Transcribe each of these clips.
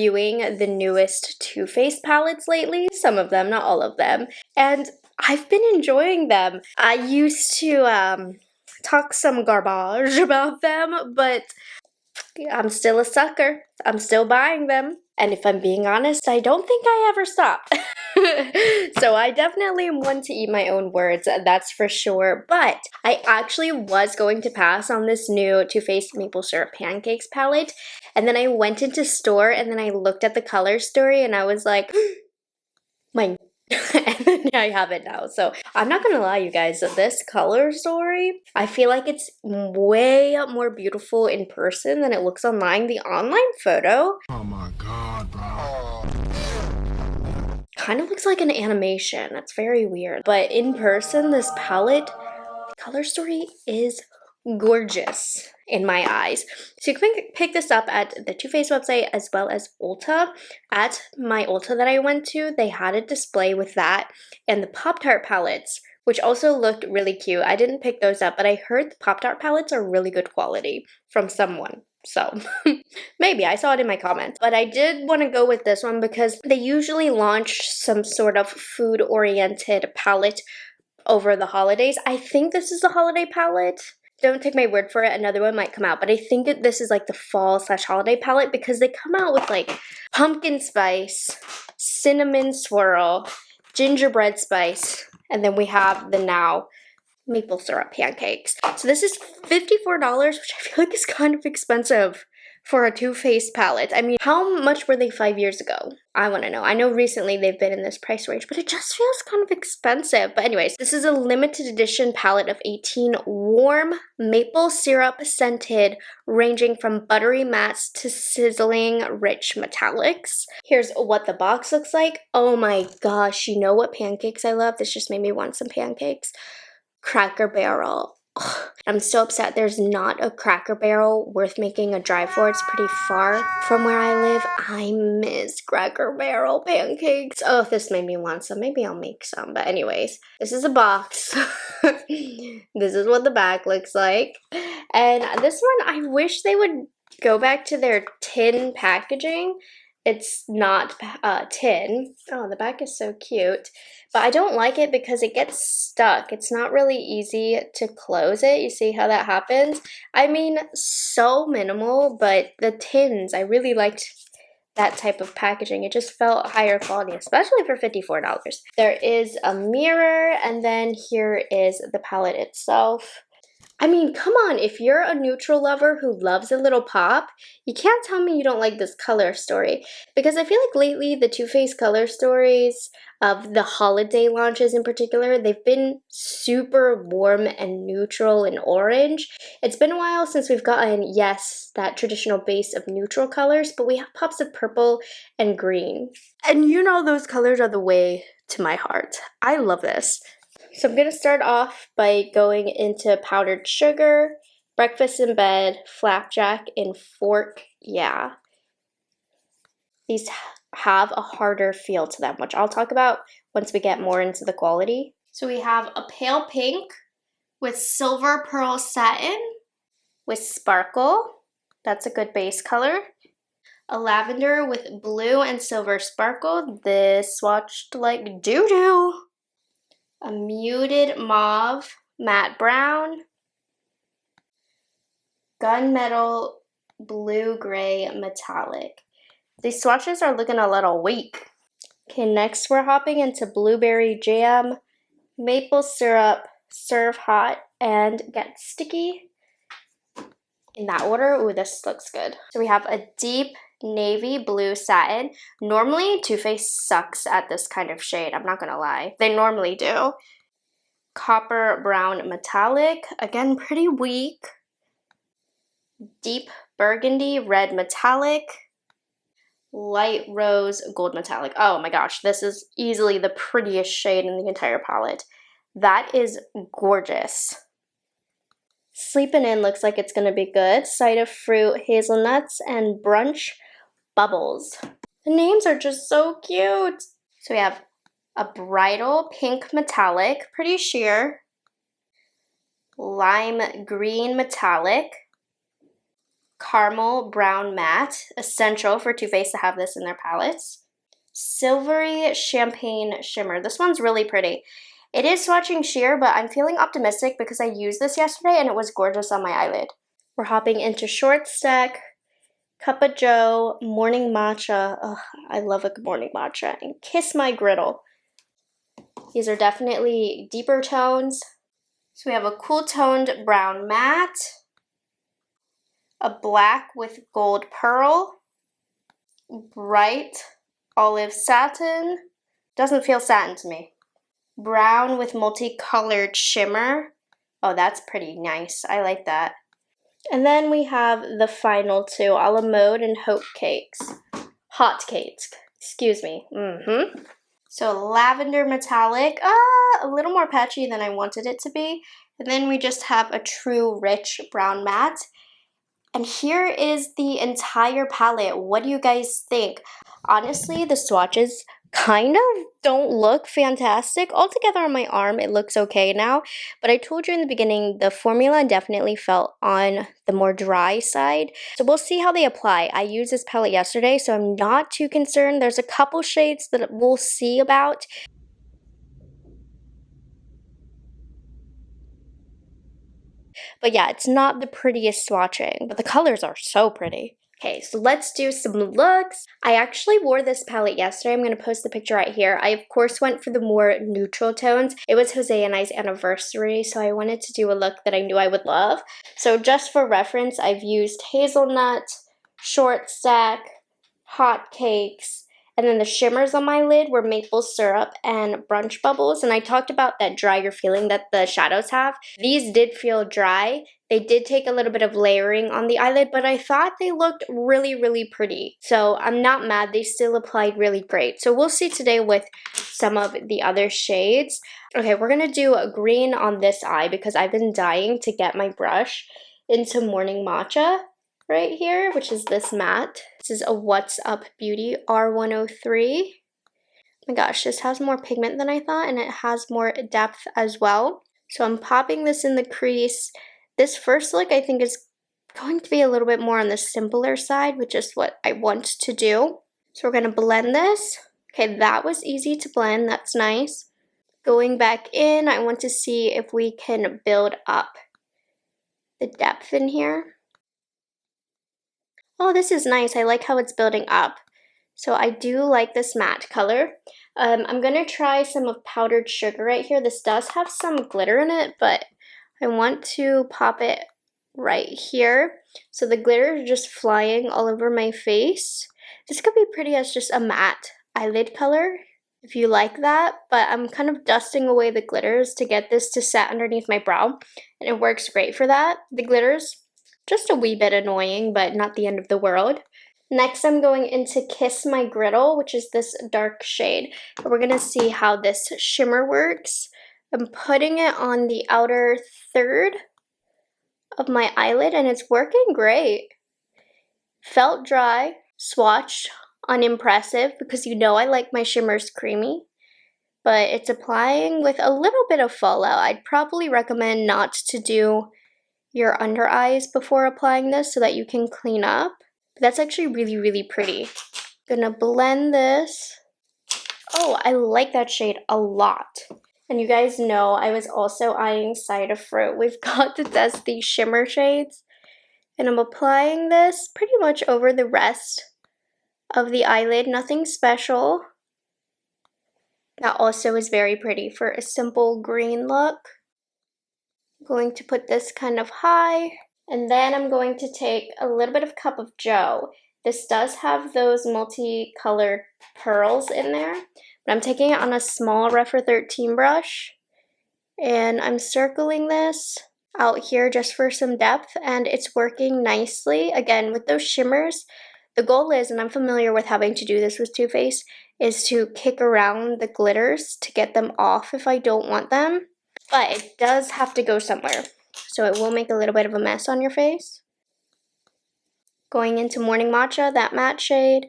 reviewing the newest Too Faced palettes lately. Some of them, not all of them. And I've been enjoying them. I used to talk some garbage about them, but I'm still a sucker. I'm still buying them. And if I'm being honest, I don't think I ever stopped. So I definitely am one to eat my own words, that's for sure. But I actually was going to pass on this new Too Faced Maple Syrup Pancakes palette. And then I went into store and then I looked at the color story and I was like, my and then I have it now. So I'm not gonna lie, you guys, this color story, I feel like it's way more beautiful in person than it looks online. The online photo, oh my god, bro, kind of looks like an animation. That's very weird. But in person, this palette, the color story is gorgeous in my eyes. So you can pick this up at the Too Faced website as well as Ulta. At my Ulta that I went to, they had a display with that and the Pop-Tart palettes, which also looked really cute. I didn't pick those up, but I heard the Pop-Tart palettes are really good quality from someone. So maybe I saw it in my comments, but I did want to go with this one because they usually launch some sort of food-oriented palette over the holidays. I think this is the holiday palette. Don't take my word for it, another one might come out, but I think this is like the fall/holiday palette because they come out with like pumpkin spice, cinnamon swirl, gingerbread spice, and then we have the now maple syrup pancakes. So this is $54, which I feel like is kind of expensive for a Too Faced palette. I mean, how much were they 5 years ago? I want to know. I know recently they've been in this price range, but it just feels kind of expensive. But anyways, this is a limited edition palette of 18 warm maple syrup scented, ranging from buttery mattes to sizzling rich metallics. Here's what the box looks like. Oh my gosh, you know what pancakes I love? This just made me want some pancakes. Cracker Barrel. Ugh, I'm so upset there's not a Cracker Barrel worth making a drive for. It's pretty far from where I live. I miss Cracker Barrel pancakes. Oh, this made me want some. Maybe I'll make some. But anyways, this is a box. This is what the back looks like. And this one, I wish they would go back to their tin packaging. It's not tin. Oh, the back is so cute. But I don't like it because it gets stuck. It's not really easy to close it. You see how that happens? I mean, so minimal, but the tins, I really liked that type of packaging. It just felt higher quality, especially for $54. There is a mirror, and then here is the palette itself. I mean, come on, if you're a neutral lover who loves a little pop, you can't tell me you don't like this color story. Because I feel like lately the Too Faced color stories of the holiday launches in particular, they've been super warm and neutral and orange. It's been a while since we've gotten, yes, that traditional base of neutral colors, but we have pops of purple and green. And you know those colors are the way to my heart. I love this. So I'm going to start off by going into powdered sugar, breakfast in bed, flapjack, and fork. Yeah. These have a harder feel to them, which I'll talk about once we get more into the quality. So we have a pale pink with silver pearl satin with sparkle. That's a good base color. A lavender with blue and silver sparkle. This swatched like doo-doo. A muted mauve, matte brown, gunmetal, blue-gray metallic. These swatches are looking a little weak. Okay, next we're hopping into blueberry jam, maple syrup, serve hot, and get sticky. In that order. Ooh, this looks good. So we have a deep navy blue satin. Normally, Too Faced sucks at this kind of shade. I'm not gonna lie. They normally do. Copper brown metallic. Again, pretty weak. Deep burgundy red metallic. Light rose gold metallic. Oh my gosh, this is easily the prettiest shade in the entire palette. That is gorgeous. Sleeping In looks like it's gonna be good. Cider fruit, hazelnuts, and brunch bubbles. The names are just so cute. So we have a bridal pink metallic, pretty sheer. Lime green metallic. Caramel Brown Matte. Essential for Too Faced to have this in their palettes. Silvery Champagne Shimmer. This one's really pretty. It is swatching sheer, but I'm feeling optimistic because I used this yesterday and it was gorgeous on my eyelid. We're hopping into Short Stack, Cup of Joe, Morning Matcha. Ugh, I love a morning matcha. And Kiss My Griddle. These are definitely deeper tones. So we have a cool toned brown matte, a black with gold pearl, bright olive satin. Doesn't feel satin to me. Brown with multicolored shimmer. Oh, that's pretty nice. I like that. And then we have the final two, a la mode and hot cakes. Excuse me. So lavender metallic, a little more patchy than I wanted it to be. And then we just have a true rich brown matte. And here is the entire palette. What do you guys think? Honestly, the swatches kind of don't look fantastic. Altogether on my arm, it looks okay now. But I told you in the beginning, the formula definitely felt on the more dry side. So we'll see how they apply. I used this palette yesterday, so I'm not too concerned. There's a couple shades that we'll see about. But yeah, it's not the prettiest swatching, but the colors are so pretty. Okay, so let's do some looks. I actually wore this palette yesterday. I'm going to post the picture right here. I, of course, went for the more neutral tones. It was Jose and I's anniversary, so I wanted to do a look that I knew I would love. So just for reference, I've used hazelnut, short stack, hot cakes, and then the shimmers on my lid were maple syrup and brunch bubbles. And I talked about that drier feeling that the shadows have. These did feel dry. They did take a little bit of layering on the eyelid, but I thought they looked really, really pretty. So I'm not mad. They still applied really great. So we'll see today with some of the other shades. Okay, we're going to do a green on this eye because I've been dying to get my brush into Morning Matcha right here, which is this matte. This is a What's Up Beauty R103. Oh my gosh, this has more pigment than I thought, and it has more depth as well. So I'm popping this in the crease. This first look I think is going to be a little bit more on the simpler side, which is what I want to do. So we're going to blend this. Okay, that was easy to blend. That's nice. Going back in, I want to see if we can build up the depth in here. Oh, this is nice. I like how it's building up. So I do like this matte color. I'm going to try some of powdered sugar right here. This does have some glitter in it, but I want to pop it right here. So the glitter is just flying all over my face. This could be pretty as just a matte eyelid color, if you like that. But I'm kind of dusting away the glitters to get this to set underneath my brow. And it works great for that. The glitters, just a wee bit annoying, but not the end of the world. Next, I'm going into Kiss My Griddle, which is this dark shade. We're going to see how this shimmer works. I'm putting it on the outer third of my eyelid, and it's working great. Felt dry, swatched, unimpressive, because you know I like my shimmers creamy. But it's applying with a little bit of fallout. I'd probably recommend not to do your under eyes before applying this so that you can clean up. But that's actually really, really pretty. Gonna blend this. Oh, I like that shade a lot. And you guys know I was also eyeing Cider Fruit. We've got to test these shimmer shades. And I'm applying this pretty much over the rest of the eyelid. Nothing special. That also is very pretty for a simple green look. I'm going to put this kind of high. And then I'm going to take a little bit of Cup of Joe. This does have those multicolored pearls in there. But I'm taking it on a small Rephr 13 brush. And I'm circling this out here just for some depth. And it's working nicely. Again, with those shimmers, the goal is, and I'm familiar with having to do this with Too Faced, is to kick around the glitters to get them off if I don't want them. But it does have to go somewhere. So it will make a little bit of a mess on your face. Going into Morning Matcha, that matte shade.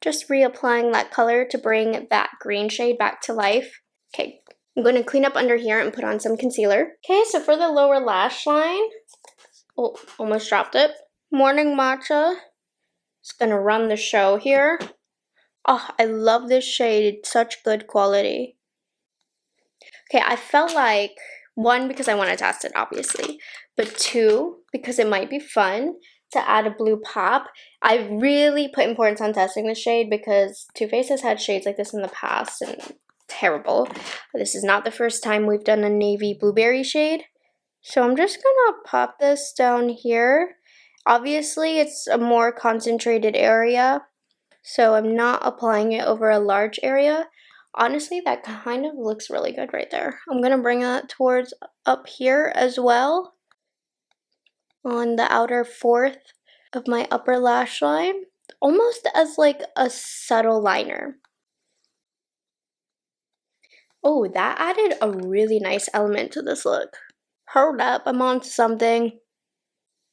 Just reapplying that color to bring that green shade back to life. Okay, I'm going to clean up under here and put on some concealer. Okay, so for the lower lash line, oh, almost dropped it. Morning Matcha is gonna run the show here. Oh, I love this shade. It's such good quality. Okay, I felt like, one, because I want to test it, obviously, but two, because it might be fun to add a blue pop. I really put importance on testing the shade because Too Faced has had shades like this in the past and terrible. This is not the first time we've done a navy blueberry shade. So I'm just gonna pop this down here. Obviously, it's a more concentrated area, so I'm not applying it over a large area. Honestly, that kind of looks really good right there. I'm gonna bring that towards up here as well on the outer fourth of my upper lash line, almost as like a subtle liner. Oh, that added a really nice element to this look. Hold up, I'm on to something.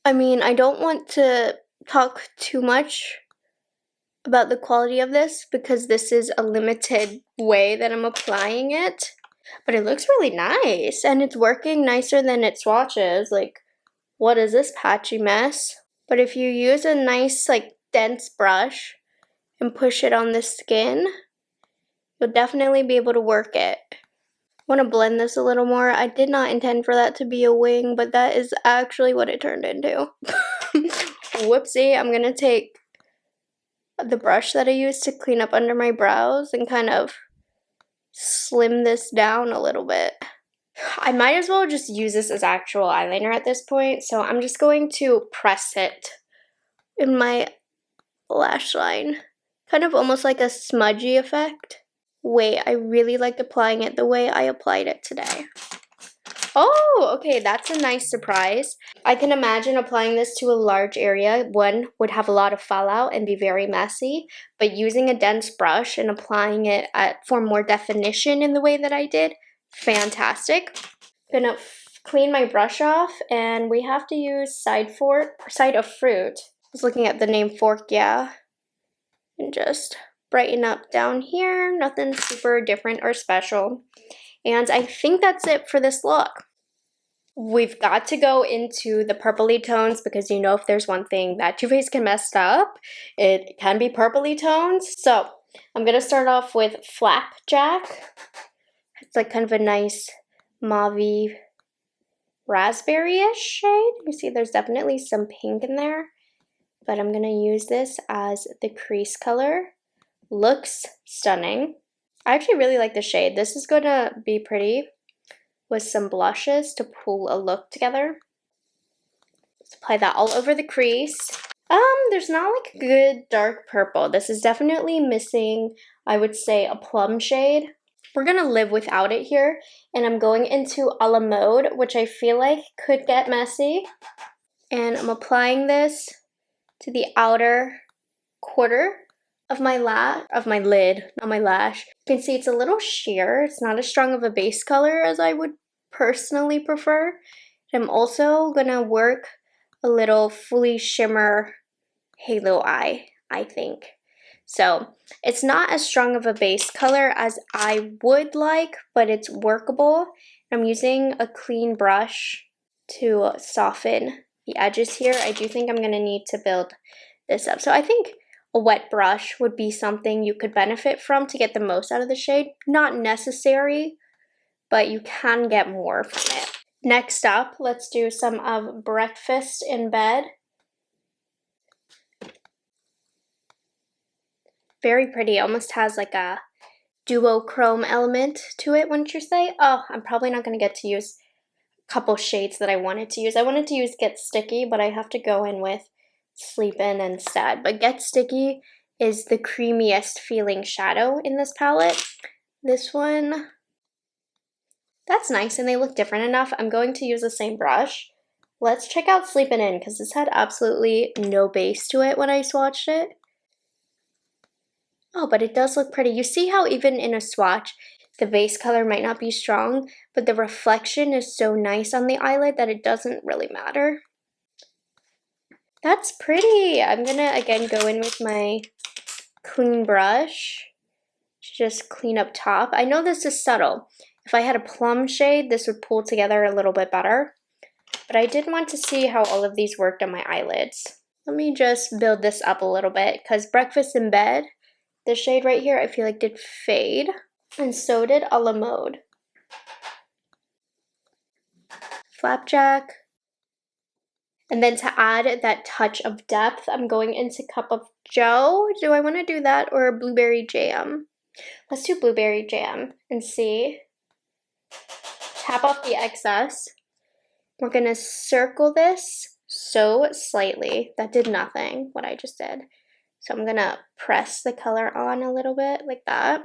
I mean, I don't want to talk too much about the quality of this because this is a limited way that I'm applying it, but it looks really nice and it's working nicer than its swatches. Like, what is this patchy mess? But if you use a nice like dense brush and push it on the skin, you'll definitely be able to work it. I want to blend this a little more. I did not intend for that to be a wing, but that is actually what it turned into. Whoopsie, I'm gonna take the brush that I used to clean up under my brows and kind of slim this down a little bit. I might as well just use this as actual eyeliner at this point, so I'm just going to press it in my lash line. Kind of almost like a smudgy effect. Wait, I really like applying it the way I applied it today. Oh, okay, that's a nice surprise. I can imagine applying this to a large area. One would have a lot of fallout and be very messy, but using a dense brush and applying it for more definition in the way that I did, fantastic. I'm gonna clean my brush off, and we have to use side of fruit. I was looking at the name fork, yeah, and just brighten up down here. Nothing super different or special. And I think that's it for this look. We've got to go into the purpley tones because you know if there's one thing that Too Faced can mess up, it can be purpley tones. So I'm going to start off with Flapjack. It's like kind of a nice mauve raspberry-ish shade. You see there's definitely some pink in there, but I'm going to use this as the crease color. Looks stunning. I actually really like the shade. This is going to be pretty with some blushes to pull a look together. Let's apply that all over the crease. There's not like a good dark purple. This is definitely missing, I would say, a plum shade. We're gonna live without it here, and I'm going into a la mode, which I feel like could get messy. And I'm applying this to the outer quarter of my lid, not my lash. You can see it's a little sheer. It's not as strong of a base color as I would personally prefer. I'm also gonna work a little fully shimmer halo eye, I think. So it's not as strong of a base color as I would like, but it's workable. I'm using a clean brush to soften the edges here. I do think I'm gonna need to build this up. So I think a wet brush would be something you could benefit from to get the most out of the shade. Not necessary, but you can get more from it. Next up, let's do some of Breakfast in Bed. Very pretty, almost has like a duochrome element to it, wouldn't you say? Oh, I'm probably not going to get to use a couple shades that I wanted to use. I wanted to use Get Sticky, but I have to go in with Sleep In instead. But Get Sticky is the creamiest feeling shadow in this palette. This one, that's nice, and they look different enough. I'm going to use the same brush. Let's check out Sleepin' In, because this had absolutely no base to it when I swatched it. Oh, but it does look pretty. You see how even in a swatch, the base color might not be strong, but the reflection is so nice on the eyelid that it doesn't really matter. That's pretty. I'm gonna, again, go in with my clean brush to just clean up top. I know this is subtle. If I had a plum shade, this would pull together a little bit better. But I did want to see how all of these worked on my eyelids. Let me just build this up a little bit because Breakfast in Bed, this shade right here, I feel like did fade. And so did A La Mode. Flapjack. And then to add that touch of depth, I'm going into Cup of Joe. Do I want to do that or Blueberry Jam? Let's do Blueberry Jam and see. Tap off the excess. We're going to circle this so slightly. That did nothing, what I just did. So I'm going to press the color on a little bit like that.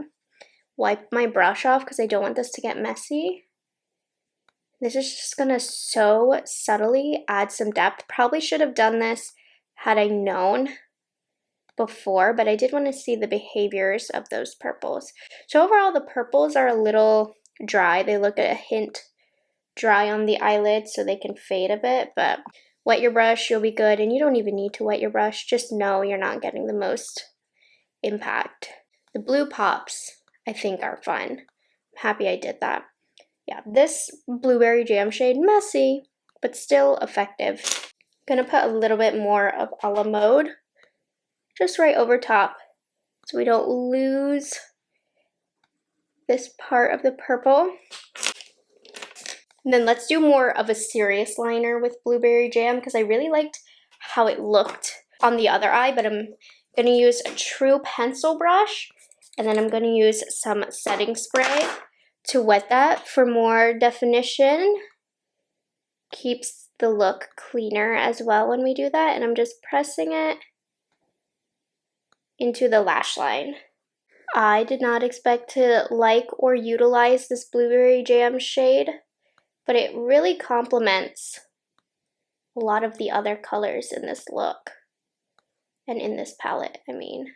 Wipe my brush off because I don't want this to get messy. This is just going to so subtly add some depth. Probably should have done this had I known before, but I did want to see the behaviors of those purples. So overall, the purples are a little dry. They look a hint dry on the eyelids, so they can fade a bit, but wet your brush, you'll be good, and you don't even need to wet your brush. Just know you're not getting the most impact. The blue pops, I think, are fun. I'm happy I did that. Yeah, this Blueberry Jam shade, messy, but still effective. Gonna put a little bit more of A La Mode, just right over top, so we don't lose this part of the purple. And then let's do more of a serious liner with Blueberry Jam because I really liked how it looked on the other eye, but I'm gonna use a true pencil brush, and then I'm gonna use some setting spray to wet that for more definition. Keeps the look cleaner as well when we do that, and I'm just pressing it into the lash line. I did not expect to like or utilize this Blueberry Jam shade, but it really complements a lot of the other colors in this look and in this palette, I mean.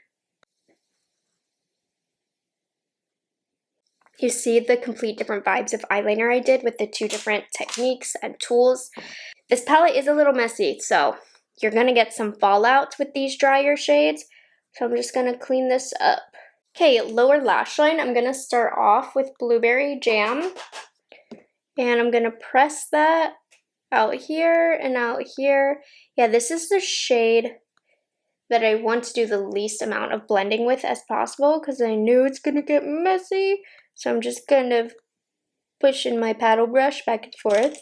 You see the complete different vibes of eyeliner I did with the two different techniques and tools. This palette is a little messy, so you're gonna get some fallout with these drier shades. So I'm just gonna clean this up. Okay, lower lash line, I'm gonna start off with Blueberry Jam. And I'm gonna press that out here and out here. Yeah, this is the shade that I want to do the least amount of blending with as possible because I knew it's gonna get messy. So I'm just kind of pushing my paddle brush back and forth.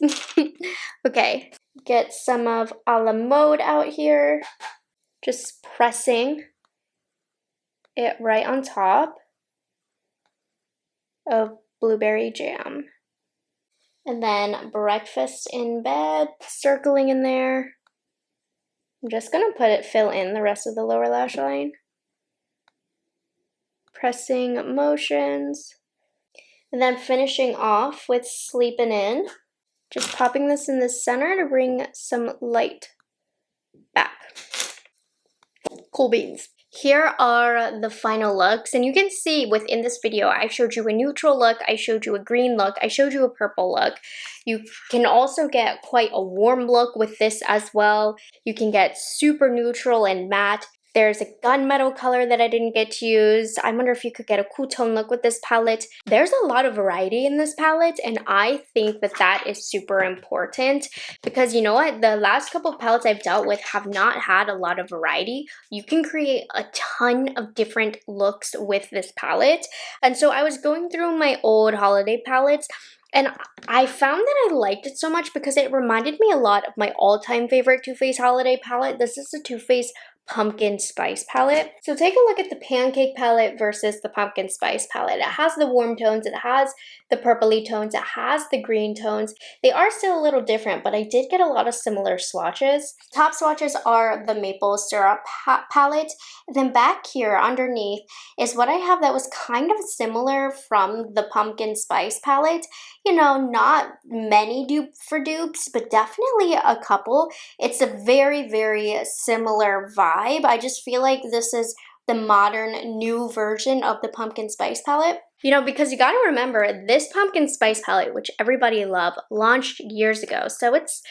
Okay, get some of A La Mode out here. Just pressing it right on top of Blueberry Jam. And then Breakfast in Bed, circling in there. I'm just gonna fill in the rest of the lower lash line. Pressing motions. And then finishing off with Sleepin' In. Just popping this in the center to bring some light back. Cool beans. Here are the final looks, and you can see within this video I showed you a neutral look, I showed you a green look, I showed you a purple look. You can also get quite a warm look with this as well. You can get super neutral and matte. There's a gunmetal color that I didn't get to use. I wonder if you could get a cool tone look with this palette. There's a lot of variety in this palette, and I think that that is super important because you know what? The last couple of palettes I've dealt with have not had a lot of variety. You can create a ton of different looks with this palette. And so I was going through my old holiday palettes, and I found that I liked it so much because it reminded me a lot of my all-time favorite Too Faced holiday palette. This is the Too Faced Pumpkin Spice palette. So take a look at the Pancake palette versus the Pumpkin Spice palette. It has the warm tones, it has the purpley tones, it has the green tones. They are still a little different, but I did get a lot of similar swatches. Top swatches are the Maple Syrup palette. And then back here underneath is what I have that was kind of similar from the Pumpkin Spice palette. You know, not many dupe for dupes, but definitely a couple. It's a very, very similar vibe. I just feel like this is the modern new version of the Pumpkin Spice palette. You know, because you gotta remember, this Pumpkin Spice palette, which everybody loved, launched years ago. So it's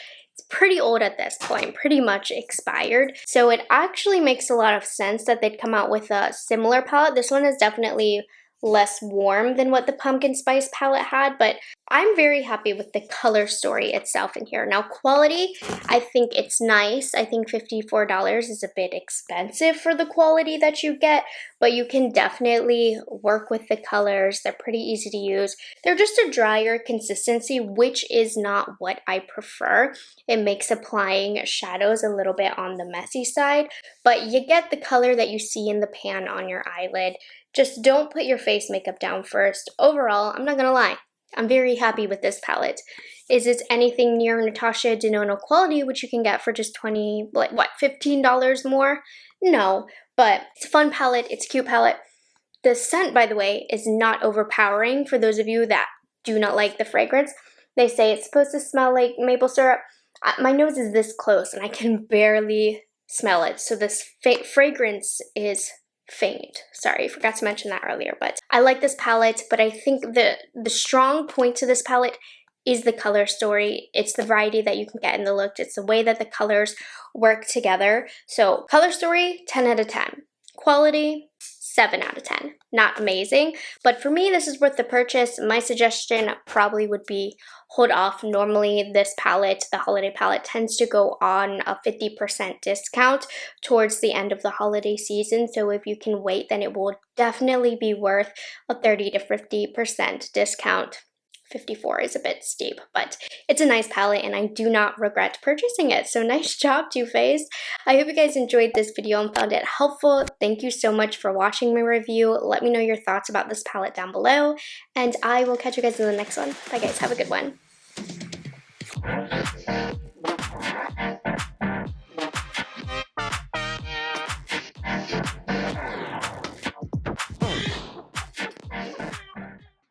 pretty old at this point, pretty much expired. So it actually makes a lot of sense that they'd come out with a similar palette. This one is definitely less warm than what the pumpkin spice palette had, but I'm very happy with the color story itself in here. Now, quality, I think it's nice. I think $54 is a bit expensive for the quality that you get, but you can definitely work with the colors. They're pretty easy to use. They're just a drier consistency, which is not what I prefer. It makes applying shadows a little bit on the messy side, but you get the color that you see in the pan on your eyelid. Just don't put your face makeup down first. Overall, I'm not gonna lie, I'm very happy with this palette. Is it anything near Natasha Denona quality, which you can get for just $15 more? No, but it's a fun palette, it's a cute palette. The scent, by the way, is not overpowering for those of you that do not like the fragrance. They say it's supposed to smell like maple syrup. My nose is this close and I can barely smell it, so this fragrance is faint. Sorry, I forgot to mention that earlier, but I like this palette, but I think the strong point to this palette is the color story. It's the variety that you can get in the look. It's the way that the colors work together. So color story, 10 out of 10. Quality, 7 out of 10. Not amazing, but for me, this is worth the purchase. My suggestion probably would be hold off. Normally, this palette, the holiday palette, tends to go on a 50% discount towards the end of the holiday season. So if you can wait, then it will definitely be worth a 30 to 50% discount. 54 is a bit steep, but it's a nice palette and I do not regret purchasing it. So nice job, Too Faced. I hope you guys enjoyed this video and found it helpful. Thank you so much for watching my review. Let me know your thoughts about this palette down below, and I will catch you guys in the next one. Bye guys, have a good one.